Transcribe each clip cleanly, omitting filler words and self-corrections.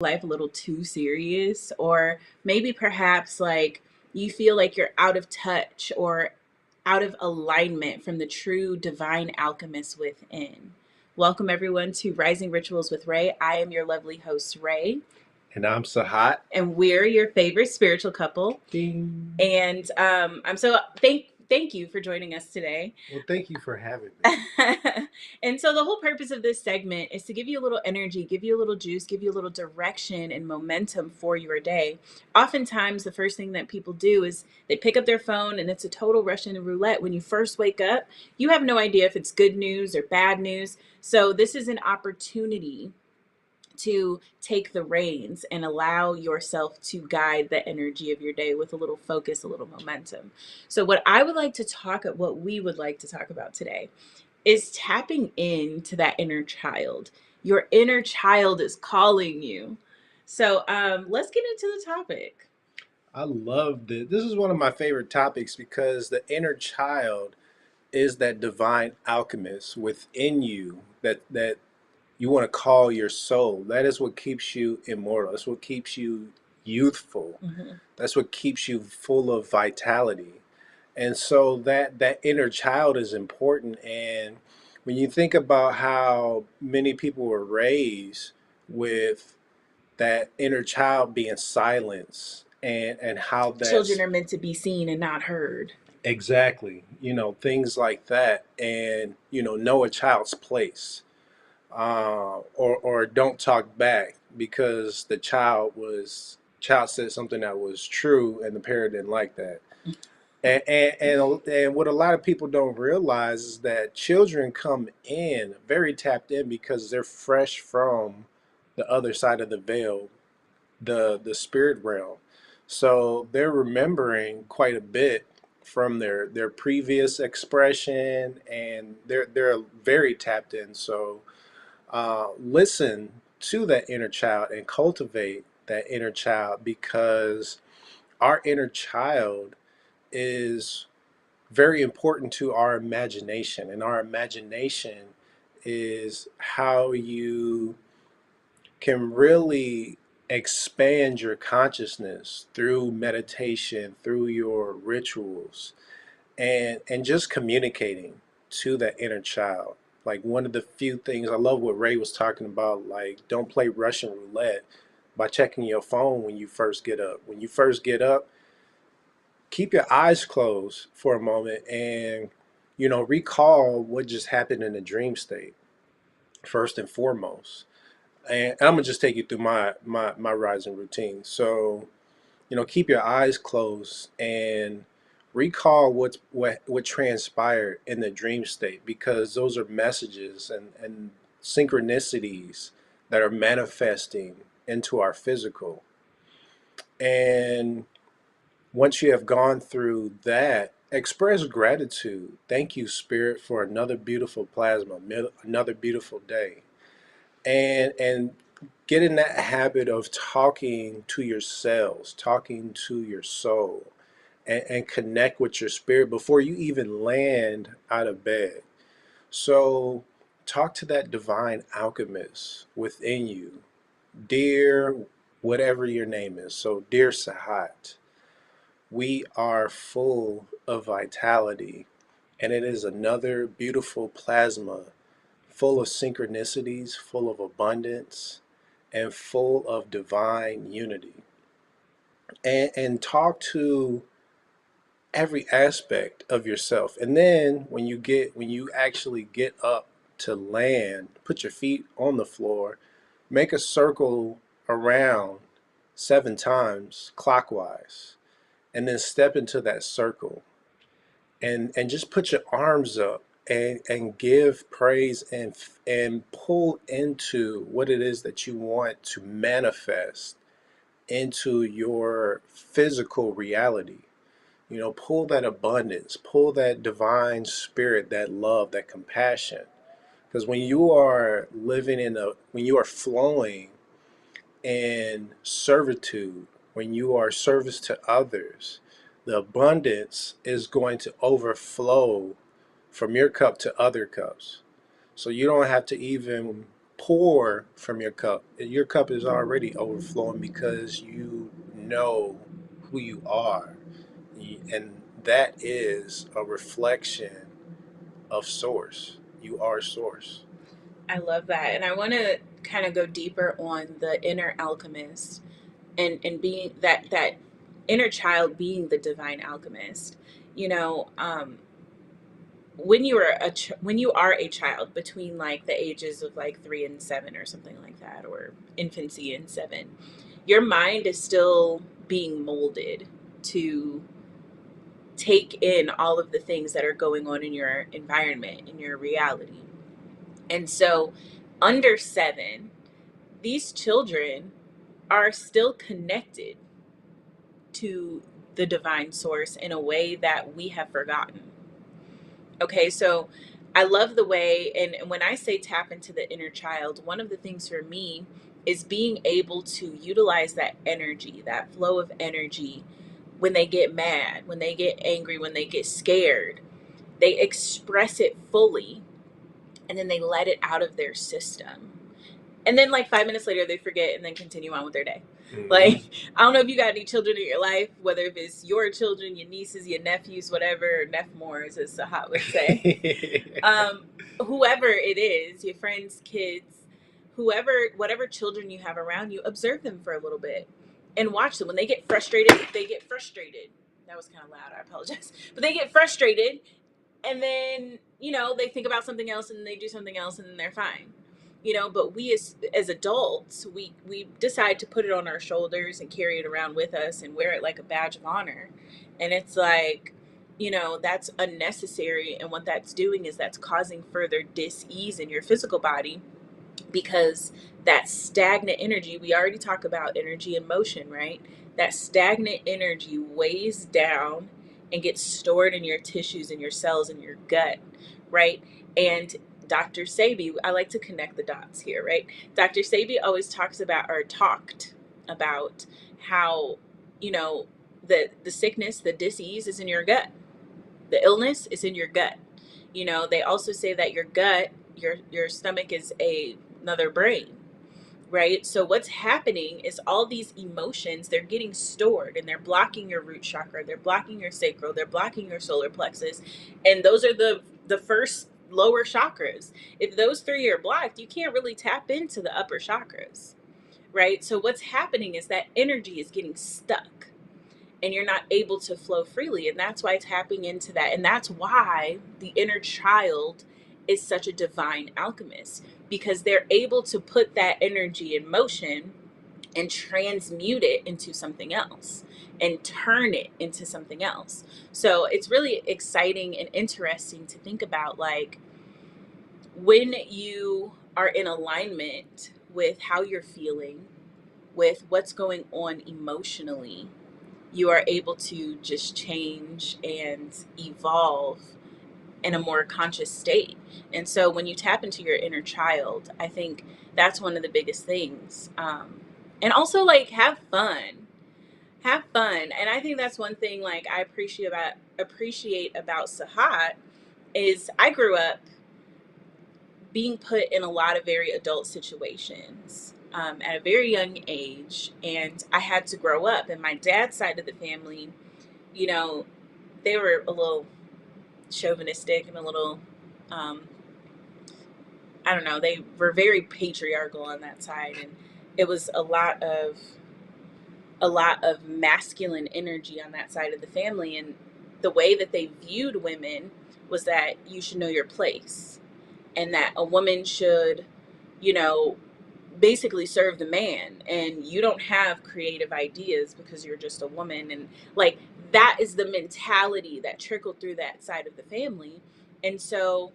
life a little too serious, or maybe perhaps like you feel like you're out of touch or out of alignment from the true divine alchemist within. Welcome everyone to Rising Rituals with Ray. I am your lovely host, Ray, And I'm so hot. and we're your favorite spiritual couple. Ding. And I'm so thank you for joining us today. Well, thank you for having me. And so the whole purpose of this segment is to give you a little energy, give you a little juice, give you a little direction and momentum for your day. Oftentimes, the first thing that people do is they pick up their phone and it's a total Russian roulette. When you first wake up, you have no idea if it's good news or bad news. So this is an opportunity to take the reins and allow yourself to guide the energy of your day with a little focus, a little momentum. So what we would like to talk about today is tapping into that inner child. Your inner child is calling you. So let's get into the topic. I love this. This is one of my favorite topics because the inner child is that divine alchemist within you that you want to call your soul. That is what keeps you immortal. That's what keeps you youthful. Mhm. That's what keeps you full of vitality. And so that inner child is important. And when you think about how many people were raised with that inner child being silenced, and how Children that's are meant to be seen and not heard. exactly, things like that, and know a child's place, or don't talk back because the child said something that was true and the parent didn't like that. And what a lot of people don't realize is that children come in very tapped in because they're fresh from the other side of the veil, the spirit realm. So they're remembering quite a bit from their previous expression, and they're very tapped in. So listen to that inner child and cultivate that inner child, because our inner child is very important to our imagination, and our imagination is how you can really expand your consciousness through meditation, through your rituals, and just communicating to that inner child. Like, one of the few things I love what Ray was talking about, like, don't play Russian roulette by checking your phone when you first get up. When you first get up, keep your eyes closed for a moment and recall what just happened in the dream state first and foremost. And I'm gonna just take you through my rising routine. So, keep your eyes closed and recall what transpired in the dream state, because those are messages and synchronicities that are manifesting into our physical. And once you have gone through that, express gratitude. Thank you, Spirit, for another beautiful plasma, another beautiful day. And get in that habit of talking to your cells, talking to your soul, and connect with your spirit before you even land out of bed. So talk to that divine alchemist within you. Dear, whatever your name is. So, dear Sahat, we are full of vitality, and it is another beautiful plasma full of synchronicities, full of abundance, and full of divine unity. And talk to every aspect of yourself. And then when you actually get up to land, put your feet on the floor, make a circle around 7 times clockwise, and then step into that circle, and just put your arms up and give praise, and pull into what it is that you want to manifest into your physical reality. Pull that abundance, pull that divine spirit, that love, that compassion. Because when you are flowing in servitude, when you are service to others, the abundance is going to overflow from your cup to other cups. So you don't have to even pour from your cup. Your cup is already overflowing because you know who you are. And that is a reflection of source. You are source. I love that. And I want to kind of go deeper on the inner alchemist and being that inner child being the divine alchemist. You know, when you are when you are a child between like the ages of like 3 and 7 or something like that, or infancy and 7, your mind is still being molded to take in all of the things that are going on in your environment, in your reality. And so under 7, these children are still connected to the divine source in a way that we have forgotten. Okay, so I love the way, and when I say tap into the inner child, one of the things for me is being able to utilize that energy, that flow of energy when they get mad, when they get angry, when they get scared. They express it fully and then they let it out of their system. And then like 5 minutes later they forget and then continue on with their day. Mm-hmm. Like, I don't know if you got any children in your life, whether if it's your children, your nieces, your nephews, whatever, or nephmores, as Sahat would say. Whoever it is, your friends, kids, whoever, whatever children you have around you, observe them for a little bit and watch them. When they get frustrated, they get frustrated. That was kind of loud, I apologize. But they get frustrated and then, you know, they think about something else and they do something else and then they're fine. You know, but we as adults, we decide to put it on our shoulders and carry it around with us and wear it like a badge of honor. And it's like, you know, that's unnecessary, and what that's doing is that's causing further dis-ease in your physical body, because that stagnant energy, we already talk about energy and motion, right? That stagnant energy weighs down and gets stored in your tissues and your cells and your gut, right? And Dr. Sebi, I like to connect the dots here, right? Dr. Sebi always talks about, or talked about, how, you know, the sickness, the disease is in your gut. The illness is in your gut. You know, they also say that your gut, your stomach is another brain, right? So what's happening is all these emotions, they're getting stored and they're blocking your root chakra, they're blocking your sacral, they're blocking your solar plexus, and those are the first lower chakras. If those 3 are blocked, you can't really tap into the upper chakras, right? So what's happening is that energy is getting stuck and you're not able to flow freely. And that's why tapping into that. And that's why the inner child is such a divine alchemist, because they're able to put that energy in motion and transmute it into something else and turn it into something else. So it's really exciting and interesting to think about, like, when you are in alignment with how you're feeling, with what's going on emotionally, you are able to just change and evolve in a more conscious state. And so when you tap into your inner child, I think that's one of the biggest things. And also, like, have fun. Have fun. And I think that's one thing, like, I appreciate about Sahat is I grew up being put in a lot of very adult situations at a very young age, and I had to grow up. And my dad's side of the family, you know, they were a little chauvinistic and a little, um, I don't know, they were very patriarchal on that side, and it was a lot of masculine energy on that side of the family. And the way that they viewed women was that you should know your place, and that a woman should, you know, basically serve the man, and you don't have creative ideas because you're just a woman. And like, that is the mentality that trickled through that side of the family. And so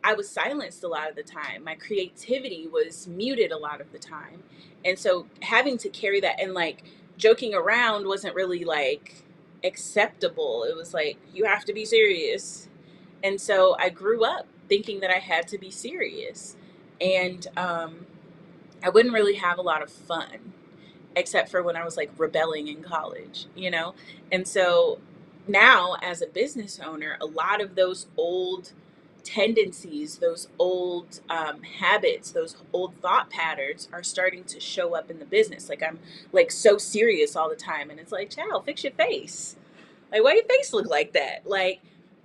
I was silenced a lot of the time. My creativity was muted a lot of the time. And so having to carry that, and like joking around wasn't really like acceptable. It was like, you have to be serious. And so I grew up thinking that I had to be serious. And I wouldn't really have a lot of fun, except for when I was like rebelling in college, you know? And so now, as a business owner, a lot of those old tendencies, those old habits, those old thought patterns are starting to show up in the business. Like I'm like so serious all the time, and it's like, child, fix your face. Like, why your face look like that? Like,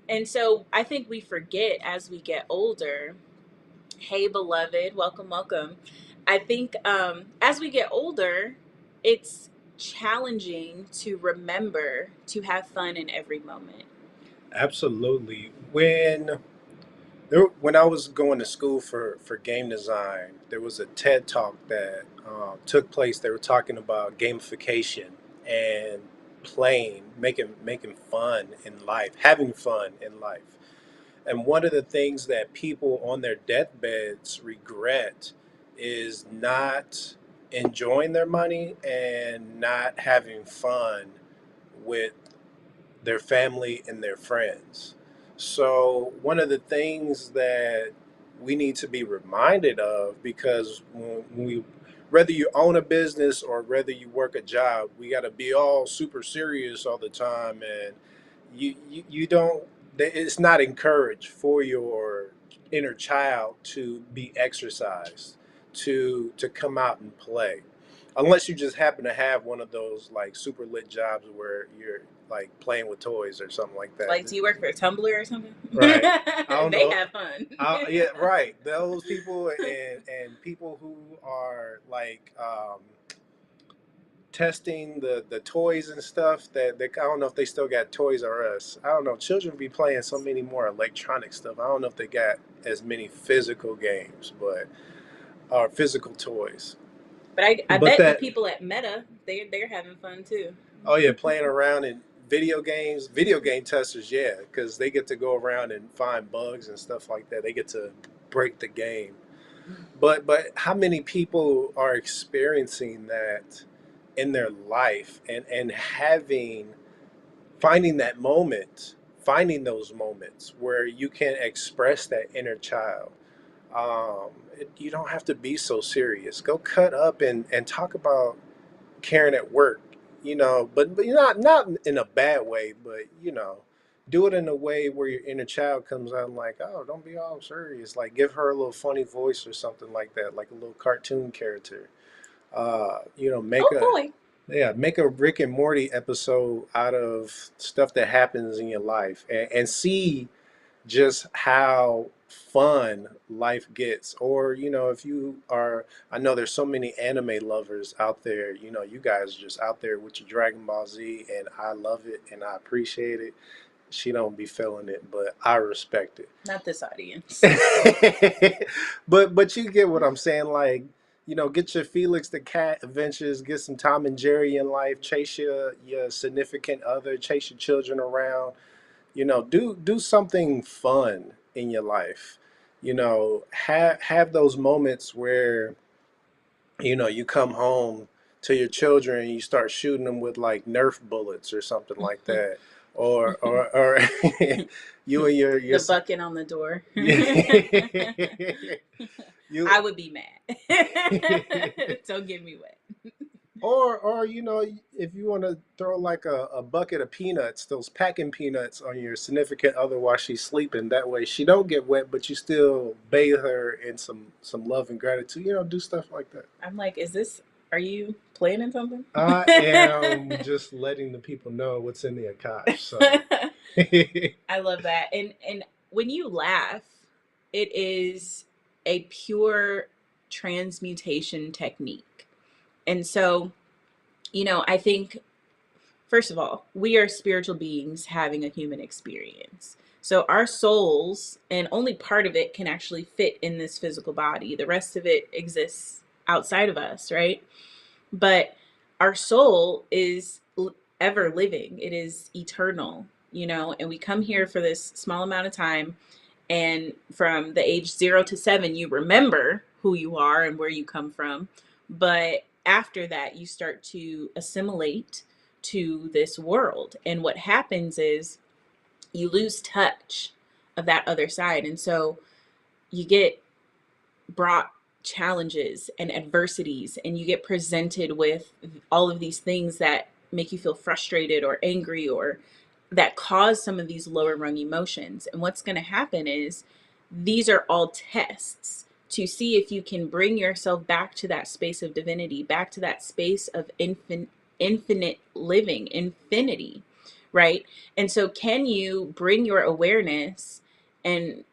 and so I think we forget as we get older. Hey, beloved, welcome, welcome. I think as we get older, it's challenging to remember to have fun in every moment. Absolutely. When I was going to school for game design, there was a TED talk that took place. They were talking about gamification and playing, making fun in life, having fun in life. And one of the things that people on their deathbeds regret is not enjoying their money and not having fun with their family and their friends. So, one of the things that we need to be reminded of, because when we, whether you own a business or whether you work a job, we got to be all super serious all the time, and you don't. It's not encouraged for your inner child to be exercised, to come out and play, unless you just happen to have one of those like super lit jobs where you're like playing with toys or something like that. Like, do you work for a Tumblr or something? Right. I don't They know. have fun. Yeah, right. Those people and people who are like testing the toys and stuff that I don't know if they still got Toys R Us. I don't know. Children be playing so many more electronic stuff. I don't know if they got as many physical games, but or physical toys. But I But bet the that people at Meta, they're having fun too. Oh yeah, playing around in video games, video game testers, yeah, because they get to go around and find bugs and stuff like that. They get to break the game. But how many people are experiencing that in their life and having finding that moment, finding those moments where you can express that inner child. You don't have to be so serious. Go cut up and talk about Karen at work, but you're not in a bad way, but do it in a way where your inner child comes out and like, oh, don't be all serious. Like give her a little funny voice or something like that, like a little cartoon character. Make Oh a boy. yeah, make a Rick and Morty episode out of stuff that happens in your life and see just how fun life gets. Or if you are, I know there's so many anime lovers out there. You guys are just out there with your Dragon Ball Z, and I love it and I appreciate it. She don't be feeling it, but I respect Not this audience. it. but you get what I'm saying. Like, get your Felix the Cat adventures, get some Tom and Jerry in life, chase your significant other, chase your children around. Do something fun in your life. Have those moments where you come home to your children and you start shooting them with like Nerf bullets or something like that, or you and your The bucket on the door. you I would be mad. Don't get me wet. or if you want to throw like a bucket of peanuts, those packing peanuts on your significant other while she's sleeping, that way she don't get wet, but you still bathe her in some love and gratitude. Do stuff like that. I'm like, are you planning something? I am just letting the people know what's in the Akash. So I love that. And when you laugh, it is a pure transmutation technique. And so, I think first of all, we are spiritual beings having a human experience. So our souls, and only part of it can actually fit in this physical body. The rest of it exists outside of us, right? But our soul is ever living. It is eternal, and we come here for this small amount of time. And from the age 0 to 7, you remember who you are and where you come from. But after that, you start to assimilate to this world. And what happens is you lose touch of that other side. And so you get brought challenges and adversities, and you get presented with all of these things that make you feel frustrated or angry or that cause some of these lower rung emotions. And what's going to happen is these are all tests to see if you can bring yourself back to that space of divinity, back to that space of infinite living, infinity, right? And so can you bring your awareness and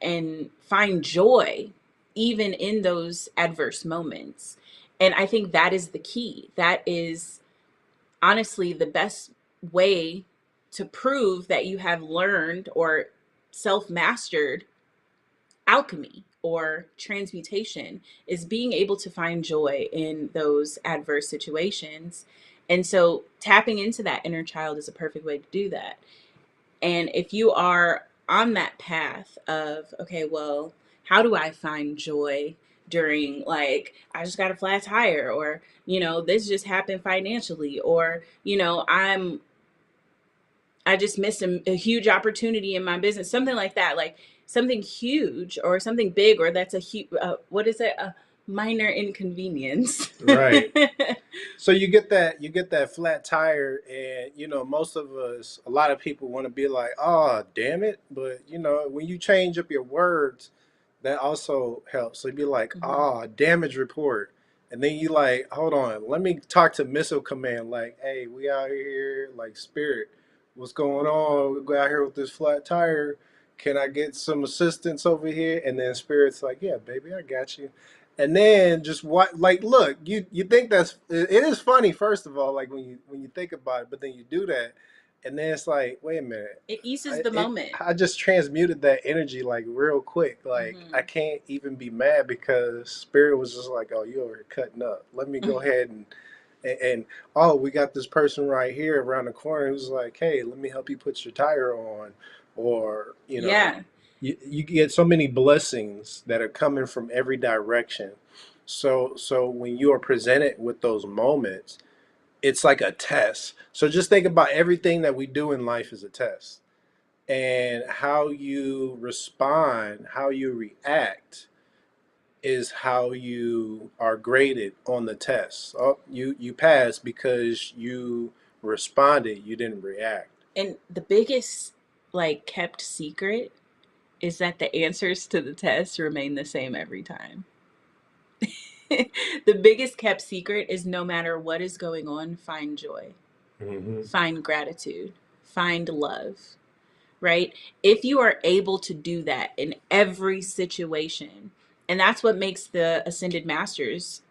find joy even in those adverse moments? And I think that is the key. That is honestly the best way to prove that you have learned or self-mastered alchemy or transmutation, is being able to find joy in those adverse situations. And so tapping into that inner child is a perfect way to do that. And if you are on that path of, okay, well, how do I find joy during, like, I just got a flat tire, or, this just happened financially, or, I just missed a huge opportunity in my business, something like that, like something huge or something big, or that's a huge, what is it? A minor inconvenience. Right. So you get that flat tire, and most of us, a lot of people want to be like, "Oh, damn it!" But when you change up your words, that also helps. So you be like, Mhm. "Oh, damage report," and then you like, "Hold on, let me talk to missile command." Like, "Hey, we out here, like spirit, what's going on? We go out here with this flat tire. Can I get some assistance over here?" And then spirit's like, "Yeah, baby, I got you." And then just what, like, look, you think it is funny, first of all, like when you think about it, but then you do that, and then it's like, wait a minute, It eases the moment. I just transmuted that energy like real quick. Like I Hmm. can't even be mad because spirit was just like, oh, you over here cutting up. Let me go ahead and oh, we got this person right here around the corner who's like, hey, let me help you put your tire on, or Yeah. you get so many blessings that are coming from every direction. So when you are presented with those moments, it's like a test. So just think about everything that we do in life is a test, and how you respond, how you react is how you are graded on the test. Oh, you passed because you responded, you didn't react. And the biggest, like, kept secret is that the answers to the test remain the same every time. The biggest kept secret is, no matter what is going on, find joy, Hmm. find gratitude, find love, right? If you are able to do that in every situation, and that's what makes the ascended masters,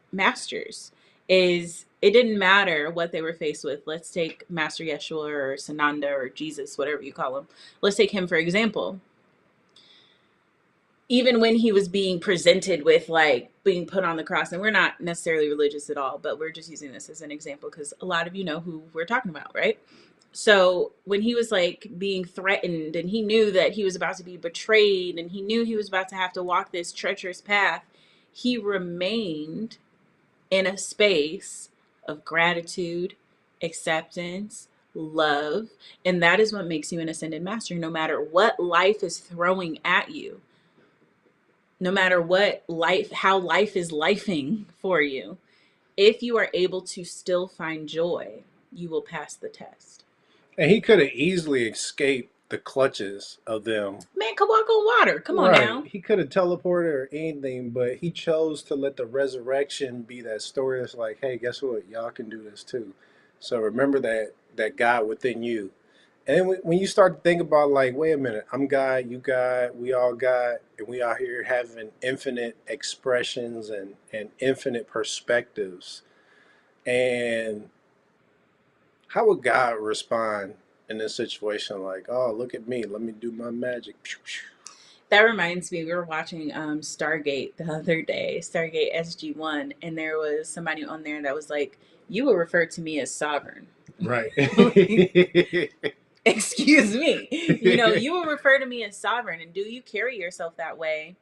is it didn't matter what they were faced with. Let's take Master Yeshua or Sananda or Jesus, whatever you call him. Let's take him for example. Even when he was being presented with, like, being put on the cross, and we're not necessarily religious at all, but we're just using this as an example because a lot of you know who we're talking about, right? So when he was, like, being threatened, and he knew that he was about to be betrayed, and he knew he was about to have to walk this treacherous path, he remained in a space of gratitude, acceptance, love. And that is what makes you an ascended master. No matter what life is throwing at you, no matter what life, how life is lifing for you, if you are able to still find joy, you will pass the test. And he could have easily escaped the clutches of them. Man, come walk on water. Come on Right. now. He could have teleported or anything, but he chose to let the resurrection be that story that's like, hey, guess what? Y'all can do this too. So remember that God within you. And then when you start to think about, like, wait a minute, I'm God, you God, we all God, and we out here having infinite expressions and infinite perspectives. And how would God respond in this situation? Like, oh, look at me, let me do my magic. That reminds me, we were watching Stargate the other day, Stargate SG-1, and there was somebody on there that was like, "You will refer to me as sovereign." Right. Like, excuse me. You will refer to me as sovereign. And do you carry yourself that way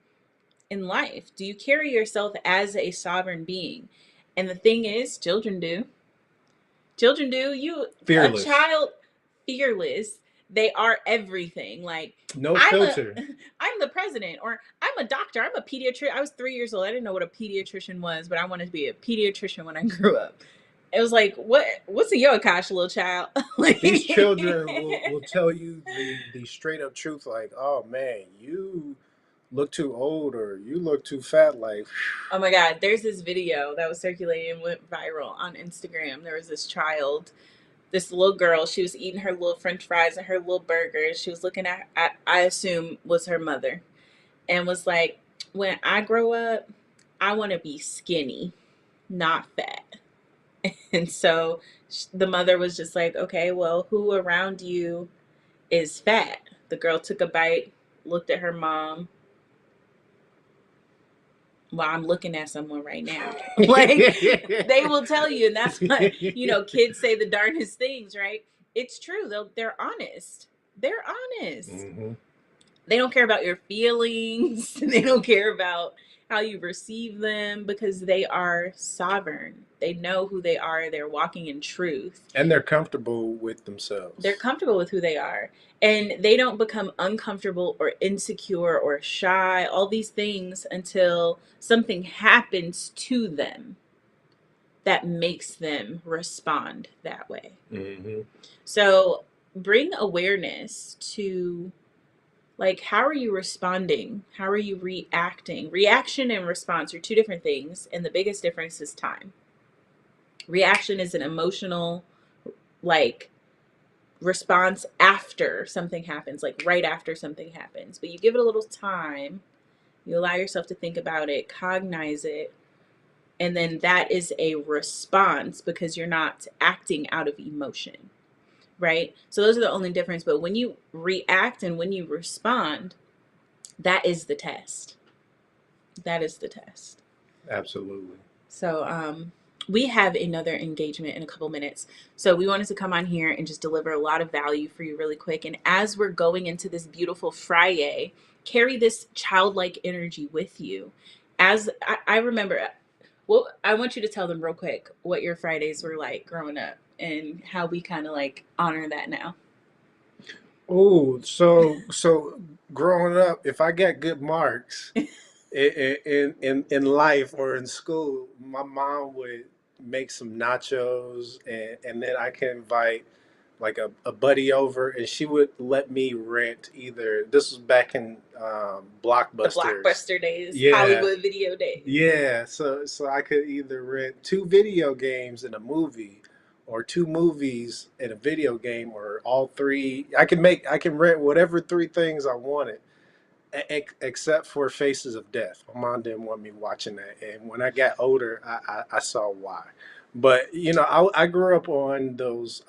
in life? Do you carry yourself as a sovereign being? And the thing is, children do. Children do. A Fearless. child, fearless. They are everything. Like, No I'm a, filter. I'm the president, or I'm a doctor. I'm a pediatrician. I was 3 years old. I didn't know what a pediatrician was, but I wanted to be a pediatrician when I grew up. It was like, what's a yokash, little child? Like, These children will tell you the straight up truth, like, oh man, you look too old or you look too fat. Like, Oh my God, there's this video that was circulating and went viral on Instagram. There was this child, this little girl, she was eating her little french fries and her little burger. She was looking at I assume was her mother, and was like, when I grow up, I want to be skinny, not fat. And so the mother was just like, okay, well, who around you is fat? The girl took a bite, looked at her mom. Well, I'm looking at someone right now. Like, they will tell you, and that's why, kids say the darndest things, right? It's true. They're honest. They're honest. hmm They don't care about your feelings. They don't care about how you receive them, because they are sovereign. They know who they are. They're walking in truth. and they're comfortable with They're themselves. comfortable with who they are. And they don't become uncomfortable or insecure or shy, all these things, until something happens to them that makes them respond that way. hmm So bring awareness to, like, how are you responding? How are you reacting? Reaction and response are two different things, and the biggest difference is time. Reaction is an emotional, like, response after something happens, like right after something happens. But you give it a little time, you allow yourself to think about it, cognize it, and then that is a response because you're not acting out of emotion, right? So those are the only difference. But when you react and when you respond, that is the test. That is the test. Absolutely. So we have another engagement in a couple minutes. So we wanted to come on here and just deliver a lot of value for you really quick. And as we're going into this beautiful Friday, carry this childlike energy with you. As I remember, well, I want you to tell them real quick what your Fridays were like growing up and how we kind of like honor that now. Oh, so growing up, if I got good marks in life or in school, my mom would make some nachos, and then I can invite like a buddy over, and she would let me rent either. This was back in The Blockbusters. Blockbuster days, Yeah, Hollywood video days. yeah. So I could either rent two video games and a movie, or two movies and a video game, or all three. I can rent whatever three things I wanted, except for Faces of Death. My mom didn't want me watching that, and when I got older, I saw why. But I grew up on those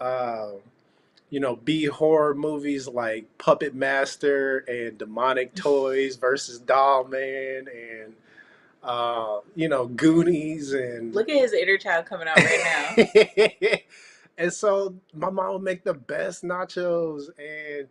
B horror movies like Puppet Master and Demonic Toys versus Doll Man, and Goonies and Look at his inner child coming out right now. and so my mom would make the best nachos, and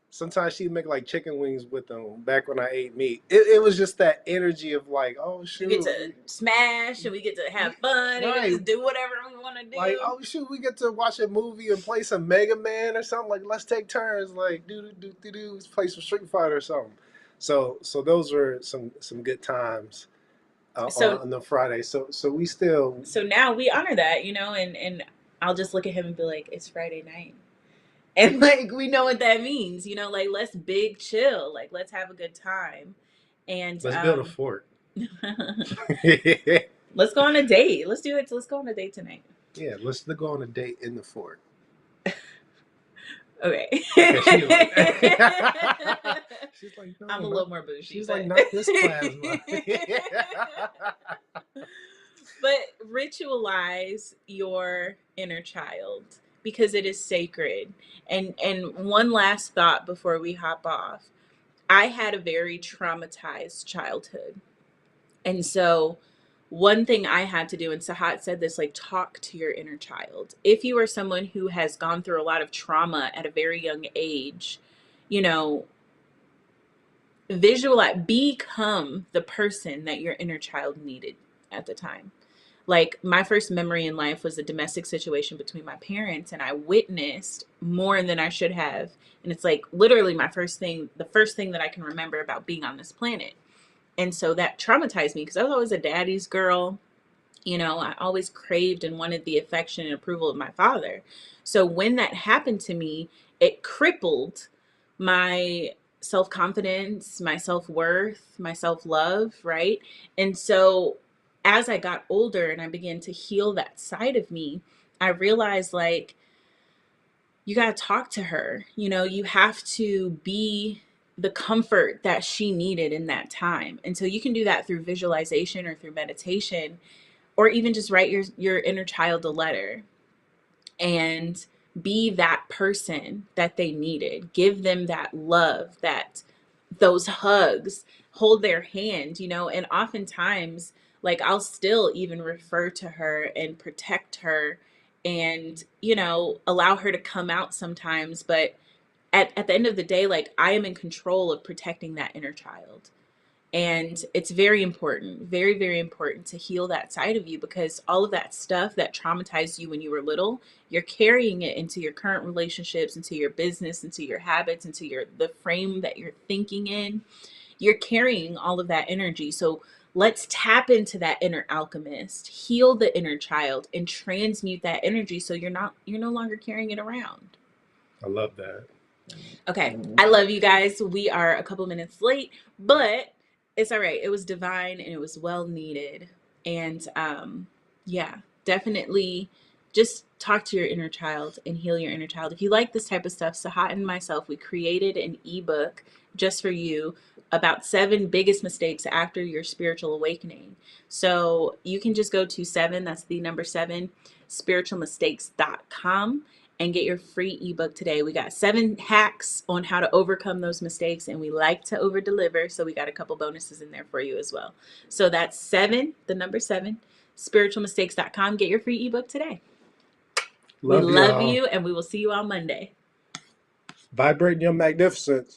sometimes she'd make like chicken wings with them back when I ate meat. It was just that energy of like, oh We get shoot, to smash and we get to have fun and right. just do whatever we want to Like, do. oh shoot, we get to watch a movie and play some Mega Man or something. Like, let's take turns. Like, let's play some Street Fighter or something. So those were some good times So on the Friday. So we still. so now we honor that, and I'll just look at him and be like, it's Friday night. And like we know what that means, like let's big chill, like let's have a good time. And Let's build a fort. let's go on a date. Let's do it. Let's go on a date tonight. Yeah, let's go on a date in the fort. Okay. Okay, she's like, no, I'm a little more bougie. She's but... like, not this plasma. But ritualize your inner child because it is sacred. And one last thought before we hop off. I had a very traumatized childhood. And so one thing I had to do, and Sahat said this, like, talk to your inner child. If you are someone who has gone through a lot of trauma at a very young age, visualize, become the person that your inner child needed at the time. Like, my first memory in life was a domestic situation between my parents, and I witnessed more than I should have. And it's like literally the first thing that I can remember about being on this planet. And so that traumatized me because I was always a daddy's girl. I always craved and wanted the affection and approval of my father. So when that happened to me, it crippled my self-confidence, my self-worth, my self-love, right? And so as I got older and I began to heal that side of me, I realized like you got to talk to her. You know, you have to be the comfort that she needed in that time. And so you can do that through visualization or through meditation, or even just write your inner child a letter and be that person that they needed. Give them that love, that those hugs, hold their hand, you know, and oftentimes like I'll still even refer to her and protect her and, you know, allow her to come out sometimes, but at the end of the day, like I am in control of protecting that inner child. And it's very important, very, very important to heal that side of you, because all of that stuff that traumatized you when you were little, you're carrying it into your current relationships, into your business, into your habits, into the frame that you're thinking in. You're carrying all of that energy. So let's tap into that inner alchemist, heal the inner child, and transmute that energy so you're no longer carrying it around. I love that. Okay. I love you guys. We are a couple minutes late, but it's all right. It was divine and it was well needed. And yeah, definitely just talk to your inner child and heal your inner child. If you like this type of stuff, Sahat and myself, we created an ebook just for you about 7 biggest mistakes after your spiritual awakening. So you can just go to 7, that's the number 7, spiritualmistakes.com and get your free ebook today. We got 7 hacks on how to overcome those mistakes, and we like to over deliver. So we got a couple bonuses in there for you as well. So that's 7, the number 7, spiritualmistakes.com. Get your free ebook today. We Love love y'all. you, and we will see you on Monday. Vibrate your magnificence.